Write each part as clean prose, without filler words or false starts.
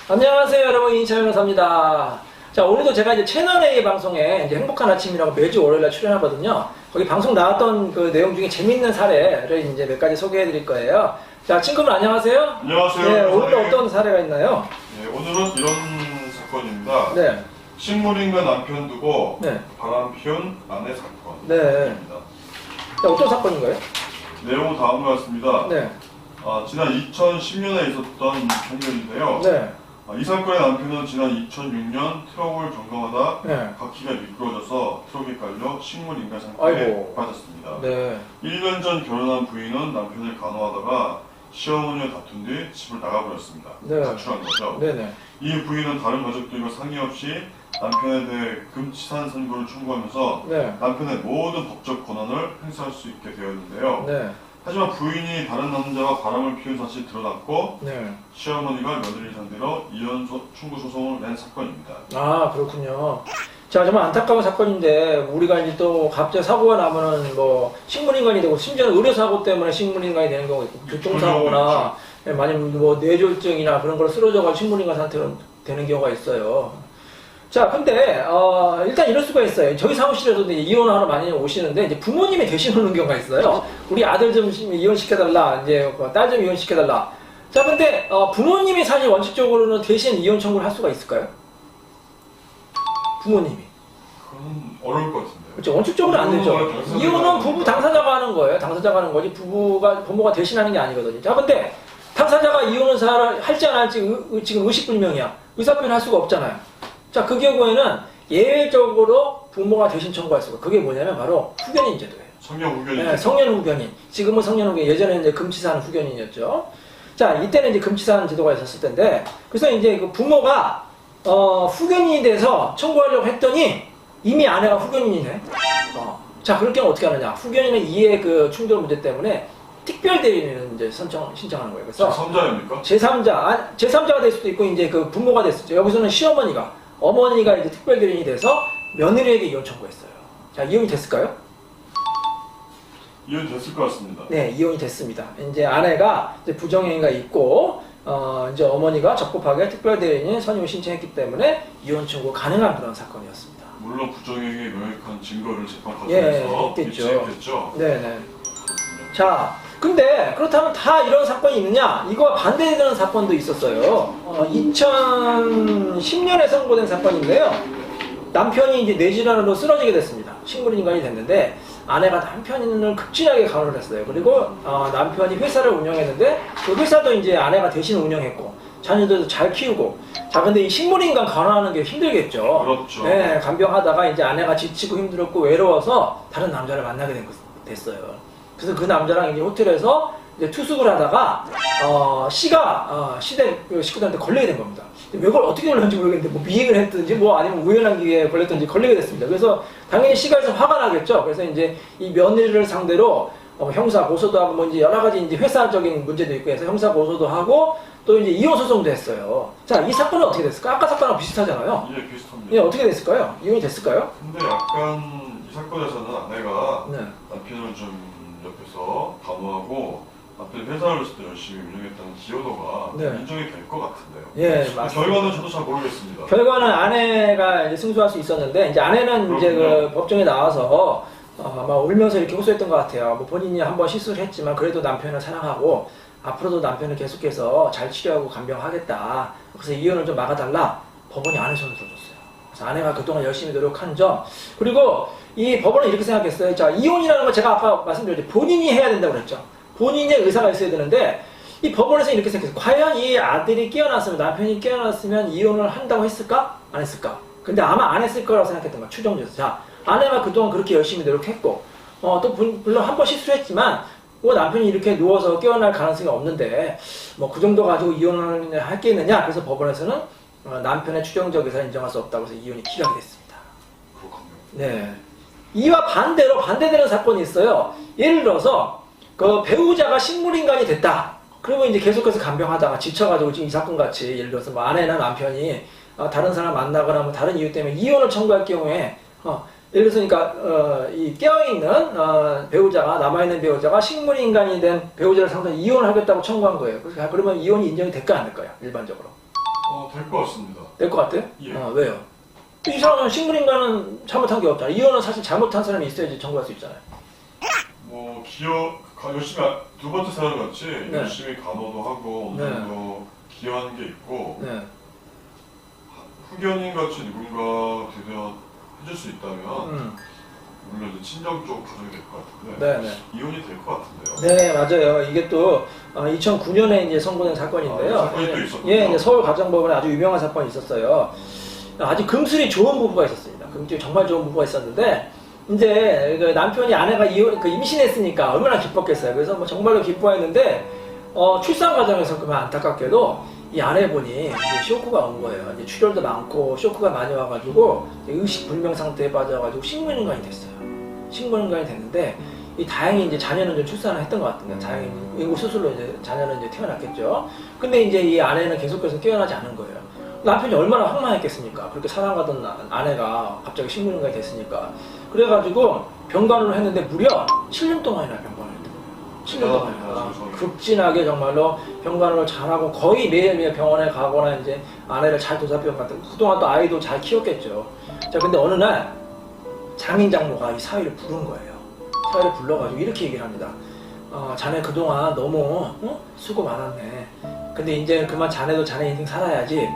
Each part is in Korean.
안녕하세요, 여러분. 이인찬 변호사입니다. 자, 오늘도 제가 이제 채널A 방송에 이제 행복한 아침이라고 매주 월요일날 출연하거든요. 거기 방송 나왔던 그 내용 중에 재밌는 사례를 이제 몇 가지 소개해 드릴 거예요. 자, 친구분 안녕하세요. 안녕하세요. 네, 오늘도 어떤 사례가 있나요? 네, 오늘은 이런 사건입니다. 네. 식물인과 남편 두고 네. 바람 피운 아내 사건. 네. 자, 어떤 사건인가요? 내용은 다음과 같습니다. 네. 지난 2010년에 있었던 판결인데요. 네. 이 사건의 남편은 지난 2006년 트럭을 점검하다 네. 바퀴가 미끄러져서 트럭에 깔려 식물인간 상태에 아이고. 빠졌습니다. 네. 1년 전 결혼한 부인은 남편을 간호하다가 시어머니와 다툰 뒤 집을 나가버렸습니다. 네. 가출한 거죠. 네네. 이 부인은 다른 가족들과 상의 없이 남편에 대해 금치산 선고를 청구하면서 네. 남편의 모든 법적 권한을 행사할 수 있게 되었는데요. 네. 하지만 부인이 다른 남자와 바람을 피운 사실이 드러났고 네. 시어머니가 며느리 상대로 이혼 충고 소송을 낸 사건입니다. 아, 그렇군요. 자, 정말 안타까운 사건인데, 우리가 이제 또 갑자기 사고가 나면은 뭐, 식물인간이 되고, 심지어는 의료사고 때문에 식물인간이 되는 경우가 있고, 교통사고나, 아니면 뭐, 뇌졸중이나 그런 걸 쓰러져가지고 식물인간 상태로 되는 경우가 있어요. 자, 근데, 일단 이럴 수가 있어요. 저희 사무실에도 이제 이혼하러 많이 오시는데, 이제 부모님이 대신 오는 경우가 있어요. 우리 아들 좀 이혼시켜달라, 이제 딸 좀 이혼시켜달라. 자, 근데, 부모님이 사실 원칙적으로는 대신 이혼 청구를 할 수가 있을까요? 부모님이. 그건 어려울 것 같은데요. 그렇죠. 원칙적으로 안 되죠. 이혼은 부부 당사자가 하는 거예요. 당사자가 하는 거지 부모가 대신하는 게 아니거든요. 자, 근데 당사자가 이혼을 할지 안 할지 지금 의식불명이야. 의사표현 할 수가 없잖아요. 자, 그 경우에는 예외적으로 부모가 대신 청구할 수가. 그게 뭐냐면 바로 후견인 제도예요. 성년 후견인. 네, 성년 후견인. 지금은 성년 후견인. 예전에는 이제 금치산 후견인이었죠. 자, 이때는 이제 금치산 제도가 있었을 텐데, 그래서 이제 그 부모가 후견인이 돼서 청구하려고 했더니 이미 아내가 후견인이네. 자, 그럴 경우 어떻게 하느냐? 후견인은 이해 그 충돌 문제 때문에 특별 대리인을 이제 신청하는 거예요. 그래서 제3자입니까? 제3자가 될 수도 있고 이제 그 부모가 됐을 때 여기서는 어머니가 이제 특별 대리인이 돼서 며느리에게 이혼 청구했어요. 자, 이혼이 됐을까요? 이혼 됐을 것 같습니다. 네, 이혼이 됐습니다. 이제 아내가 이제 부정행위가 있고 이제 어머니가 적법하게 특별 대리인이 선임을 신청했기 때문에 이혼 청구 가능한 그런 사건이었습니다. 물론 부정행위의 명확한 증거를 재판 예, 과정에서 있겠죠. 입증했겠죠. 네네. 그렇군요. 자, 근데 그렇다면 다 이런 사건이 있느냐? 이거와 반대되는 사건도 있었어요. 2010년에 선고된 사건인데요. 남편이 이제 뇌질환으로 쓰러지게 됐습니다. 식물인간이 됐는데 아내가 남편을 극진하게 간호를 했어요. 그리고 남편이 회사를 운영했는데 그 회사도 이제 아내가 대신 운영했고 자녀들도 잘 키우고. 자, 근데 이 식물인간 간호하는 게 힘들겠죠. 그렇죠. 네, 간병하다가 이제 아내가 지치고 힘들었고 외로워서 다른 남자를 만나게 됐어요. 그래서 그 남자랑 이제 호텔에서 이제 투숙을 하다가 시댁 식구들한테 걸리게 된 겁니다. 이걸 어떻게 걸렸는지 모르겠는데 뭐 미행을 했든지 뭐 아니면 우연한 기회에 걸렸든지 걸리게 됐습니다. 그래서 당연히 시가에서 화가 나겠죠. 그래서 이제 이 며느리를 상대로 형사 고소도 하고 뭐 이제 여러 가지 이제 회사적인 문제도 있고 해서 형사 고소도 하고 또 이제 이혼 소송도 했어요. 자, 이 사건은 어떻게 됐을까? 아까 사건하고 비슷하잖아요. 예, 비슷합니다. 예, 어떻게 됐을까요? 이혼이 됐을까요? 근데 약간 이 사건에서는 아내가 네. 남편을 좀 옆에서 간호하고 남편이 회사를 또 열심히 운영했다는 기여도가 네. 인정이 될 것 같은데요. 예, 맞습니다. 결과는 저도 잘 모르겠습니다. 결과는 아내가 이제 승소할 수 있었는데 이제 아내는 이제 그 법정에 나와서 아마 울면서 이렇게 호소했던 것 같아요. 뭐 본인이 한번 실수를 했지만 그래도 남편을 사랑하고 앞으로도 남편을 계속해서 잘 치료하고 간병하겠다. 그래서 이혼을 좀 막아달라. 법원이 아내 손을 들어줬어요. 그래서 아내가 그동안 열심히 노력한 점. 그리고 이 법원은 이렇게 생각했어요. 자, 이혼이라는 건 제가 아까 말씀드렸죠. 본인이 해야 된다고 그랬죠. 본인의 의사가 있어야 되는데 이 법원에서 이렇게 생각했어요. 과연 이 아들이 깨어났으면 남편이 깨어났으면 이혼을 한다고 했을까? 안 했을까? 근데 아마 안 했을 거라고 생각했던 거야. 추정돼서. 자, 아내가 그동안 그렇게 열심히 노력했고 또 물론 한 번 실수를 했지만 뭐 남편이 이렇게 누워서 깨어날 가능성이 없는데 뭐 그 정도 가지고 이혼을 할게있느냐? 그래서 법원에서는 남편의 추정적 의사를 인정할 수 없다고 해서 이혼이 기각이 됐습니다. 그렇군요. 네. 이와 반대로 반대되는 사건이 있어요. 예를 들어서 그 배우자가 식물인간이 됐다. 그러면 이제 계속해서 간병하다가 지쳐가지고 지금 이 사건 같이 예를 들어서 뭐 아내나 남편이 다른 사람 만나거나 뭐 다른 이유 때문에 이혼을 청구할 경우에 예를 들어서 그러니까 이 깨어있는 배우자가 남아있는 배우자가 식물인간이 된 배우자를 상대로 이혼을 하겠다고 청구한 거예요. 그러면 이혼이 인정이 될까 안 될까요? 일반적으로. 될 것 같습니다. 될 것 같아요? 예. 왜요? 이 사람은 식물인간은 잘못한 게 없잖아. 이혼은 사실 잘못한 사람이 있어야지 청구할 수 있잖아요. 뭐 열심히 두 번째 사연 같이 네. 열심히 간호도 하고 어느 네. 정도 기여하는 게 있고 네. 후견인 같이 누군가 되려 해줄 수 있다면 물론 이제 친정 쪽 가정이 될 것 같은데 네, 네. 이혼이 될 것 같은데요. 네, 맞아요. 이게 또 2009년에 이제 선고된 사건인데요. 사건이 또 있었군요. 예, 이제 서울가정법원에 아주 유명한 사건이 있었어요. 아주 금술이 좋은 부부가 있었습니다. 금술이 정말 좋은 부부가 있었는데 이제 그 남편이 아내가 임신했으니까 얼마나 기뻤겠어요. 그래서 뭐 정말로 기뻐했는데 출산 과정에서 그만 안타깝게도 이 아내분이 이제 쇼크가 온 거예요. 이제 출혈도 많고 쇼크가 많이 와가지고 의식 불명 상태에 빠져가지고 식물인간이 됐어요. 식물인간이 됐는데 다행히 이제 자녀는 좀 출산을 했던 것 같은데 다행히 인구 수술로 이제 자녀는 이제 태어났겠죠. 근데 이제 이 아내는 계속해서 깨어나지 않은 거예요. 남편이 얼마나 황망했겠습니까? 그렇게 사랑하던 아내가 갑자기 식물인간이 됐으니까. 그래가지고 병간호를 했는데 무려 7년 동안이나 병간호를 했던 거예요. 7년 동안이나. 극진하게 정말로 병간호를 잘하고 거의 매일매일 병원에 가거나 이제 아내를 잘 도사병 같은 그동안 또 아이도 잘 키웠겠죠. 자, 근데 어느 날 장인 장모가 이 사위를 부른 거예요. 사위를 불러가지고 이렇게 얘기를 합니다. 자네 그동안 너무 수고 많았네. 근데 이제 그만 자네도 자네 인생 살아야지.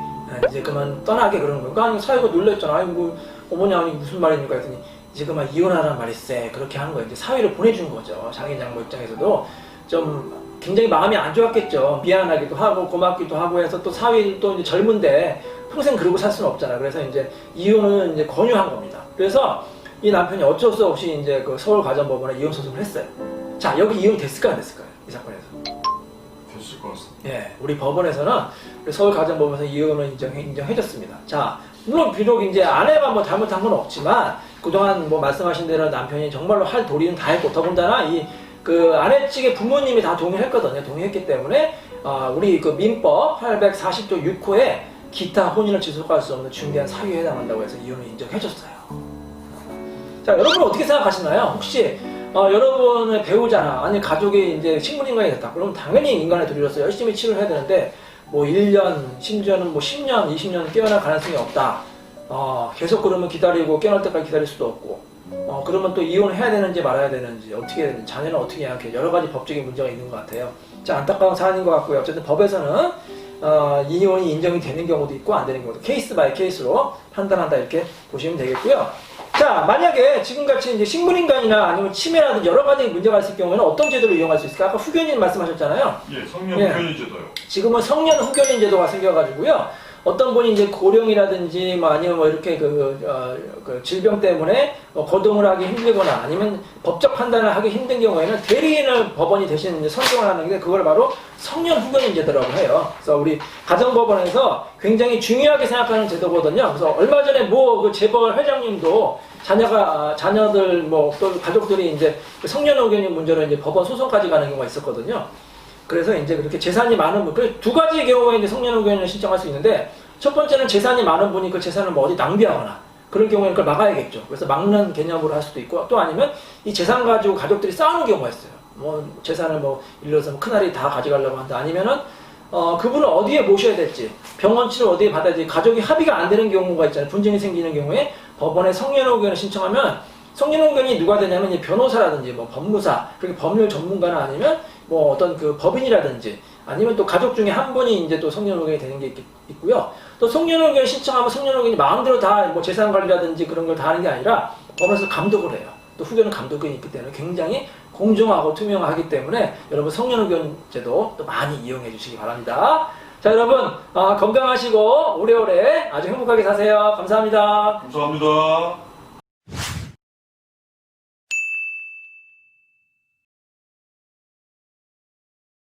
이제 그만 떠나게 그러는 거예요. 그러니까 사위가 놀랬잖아. 아이고 어머니 아니 무슨 말입니까? 했더니 이제 그만 이혼하란 말일세. 그렇게 하는 거예요. 이제 사위를 보내준 거죠. 장인 장모 입장에서도 좀 굉장히 마음이 안 좋았겠죠. 미안하기도 하고 고맙기도 하고 해서 또 사위 또 이제 젊은데 평생 그러고 살 수는 없잖아. 그래서 이제 이혼은 이제 권유한 겁니다. 그래서 이 남편이 어쩔 수 없이 이제 그 서울가정법원에 이혼 소송을 했어요. 자, 여기 이혼 됐을까요, 안 됐을까요? 이 사건에서. 됐을 것 같습니다. 예, 우리 법원에서는 서울가정법원에서 이혼을 인정해줬습니다. 자, 물론 비록 이제 아내가 뭐 잘못한 건 없지만 그동안 뭐 말씀하신 대로 남편이 정말로 할 도리는 다 했고 더군다나 그 아내 측의 부모님이 다 동의했거든요. 동의했기 때문에 우리 그 민법 840조 6호에 기타 혼인을 지속할 수 없는 중대한 사유에 해당한다고 해서 이혼을 인정해줬어요. 자, 여러분 어떻게 생각하시나요? 혹시 여러분의 배우자나 아니 가족이 이제 식물인간이 됐다. 그러면 당연히 인간의 도리로서 열심히 치료를 해야 되는데 뭐 1년, 심지어는 뭐 10년, 20년 깨어날 가능성이 없다. 계속 그러면 기다리고 깨어날 때까지 기다릴 수도 없고 그러면 또 이혼을 해야 되는지 말아야 되는지 어떻게 해야 되는지 자녀는 어떻게 해야 할지 여러 가지 법적인 문제가 있는 것 같아요. 자, 안타까운 사안인 것 같고요. 어쨌든 법에서는 이혼이 인정이 되는 경우도 있고 안 되는 경우도 케이스 바이 케이스로 판단한다 이렇게 보시면 되겠고요. 자, 만약에 지금같이 이제 식물인간이나 아니면 치매라든지 여러 가지 문제가 있을 경우에는 어떤 제도를 이용할 수 있을까? 아까 후견인 말씀하셨잖아요. 예, 성년 후견인 제도요. 지금은 성년 후견인 제도가 생겨가지고요. 어떤 분이 이제 고령이라든지 뭐 아니면 뭐 이렇게 그 질병 때문에 거동을 하기 힘들거나 아니면 법적 판단을 하기 힘든 경우에는 대리인을 법원이 대신 이제 선정을 하는 게 그걸 바로 성년 후견인 제도라고 해요. 그래서 우리 가정법원에서 굉장히 중요하게 생각하는 제도거든요. 그래서 얼마 전에 뭐 그 재벌 회장님도 자녀들 뭐 또 가족들이 이제 성년 후견인 문제로 이제 법원 소송까지 가는 경우가 있었거든요. 그래서 이제 그렇게 재산이 많은 분, 그 두 가지 경우에 이제 성년 후견인을 신청할 수 있는데 첫 번째는 재산이 많은 분이 그 재산을 뭐 어디 낭비하거나 그런 경우에는 그걸 막아야겠죠. 그래서 막는 개념으로 할 수도 있고 또 아니면 이 재산 가지고 가족들이 싸우는 경우가 있어요. 뭐 재산을 뭐 예를 들어서 큰아들이 다 가져가려고 한다. 아니면은 그분을 어디에 모셔야 될지 병원 치료 어디에 받아야 될지 가족이 합의가 안 되는 경우가 있잖아요. 분쟁이 생기는 경우에 법원에 성년 후견을 신청하면 성년 후견이 누가 되냐면 이 변호사라든지 뭐 법무사 그렇게 법률 전문가나 아니면 뭐 어떤 그 법인이라든지 아니면 또 가족 중에 한 분이 이제 또 성년 후견이 되는 게 있고요. 또 성년 후견 신청하면 성년 후견이 마음대로 다 뭐 재산 관리라든지 그런 걸 다 하는 게 아니라 법원에서 감독을 해요. 또 후견은 감독이 있기 때문에 굉장히 공정하고 투명하기 때문에 여러분 성년 후견 제도 또 많이 이용해 주시기 바랍니다. 자, 여러분 건강하시고 오래오래 아주 행복하게 사세요. 감사합니다. 감사합니다.